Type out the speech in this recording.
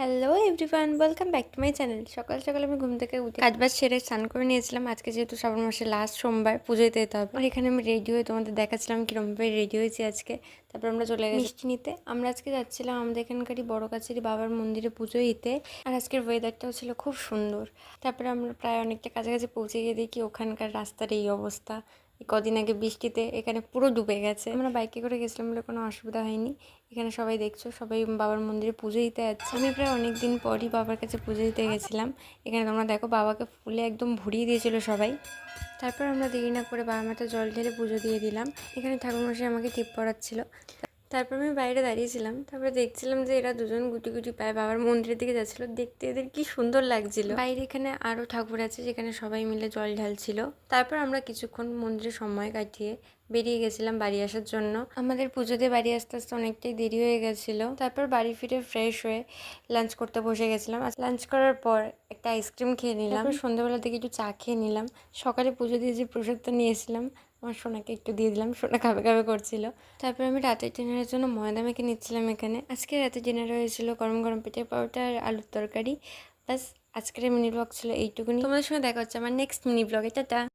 Hello everyone, welcome back to my channel. সকাল সকাল আমি ঘুম থেকে উঠে কাজবাজ সেরে স্নান করে নিয়েছিলাম। আজকে যেহেতু শ্রাবণ মাসের লাস্ট সোমবার, পুজো দিতে যেতে হবে। আর এখানে আমি রেডি হয়ে তোমাদের দেখাচ্ছিলাম কীরকমভাবে রেডি হয়েছি আজকে। তারপর আমরা চলে গেছি মিষ্টি নিতে। আমরা আজকে যাচ্ছিলাম আমাদের এখানকারই বড় কাছেরই বাবার মন্দিরে পুজো দিতে। আর আজকের ওয়েদারটাও ছিল খুব সুন্দর। তারপরে আমরা প্রায় অনেকটা কাছাকাছি পৌঁছে গিয়ে দেখি ওখানকার রাস্তার এই অবস্থা। কদিন আগে বৃষ্টিতে এখানে পুরো ডুবে গেছে। আমরা বাইকে করে গেছিলাম বলে কোনো অসুবিধা হয়নি। এখানে সবাই দেখছো, সবাই বাবার মন্দিরে পুজো দিতে যাচ্ছে। আমি প্রায় অনেক দিন পরই বাবার কাছে পুজো দিতে গেছিলাম। এখানে তোমরা দেখো বাবাকে ফুলে একদম ভরিয়ে দিয়েছিল সবাই। তারপর আমরা দেরি না করে বাবার মাথায় জল ঢেলে পুজো দিয়ে দিলাম। এখানে ঠাকুরমশাই আমাকে টিপ পড়াচ্ছিল। তারপর আমি বাইরে দাঁড়িয়েছিলাম। তারপরে দেখছিলাম যে এরা দুজন গুটি গুটি পায়ে বাবার মন্দিরের দিকে যাচ্ছিলো। দেখতে এদের কি সুন্দর লাগছিল। বাইরে এখানে আরও ঠাকুর আছে যেখানে সবাই মিলে জল ঢালছিল। তারপর আমরা কিছুক্ষণ মন্দিরে সময় কাটিয়ে বেরিয়ে গেছিলাম বাড়ি আসার জন্য। আমাদের পুজো দিয়ে বাড়ি আসতে আসতে অনেকটাই দেরি হয়ে গেছিলো। তারপর বাড়ি ফিরে ফ্রেশ হয়ে লাঞ্চ করতে বসে গেছিলাম। লাঞ্চ করার পর একটা আইসক্রিম খেয়ে নিলাম। সন্ধ্যাবেলা থেকে একটু চা খেয়ে নিলাম। সকালে পুজো দিয়ে যে প্রসাদটা নিয়েছিলাম আমার সোনাকে একটু দিয়ে দিলাম, সোনা খাবে খাবে করছিল। তারপর আমি রাতের ডিনারের জন্য ময়দা মেখে নিচ্ছিলাম এখানে। আজকে রাতের ডিনারে হয়েছিল গরম গরম পেঁপে পাউডার আর আলুর তরকারি। বাস আজকের মিনি ব্লগ ছিল এইটুকুনি। তোমাদের সঙ্গে দেখা হচ্ছে আমার নেক্সট মিনি ব্লগে। টাটা।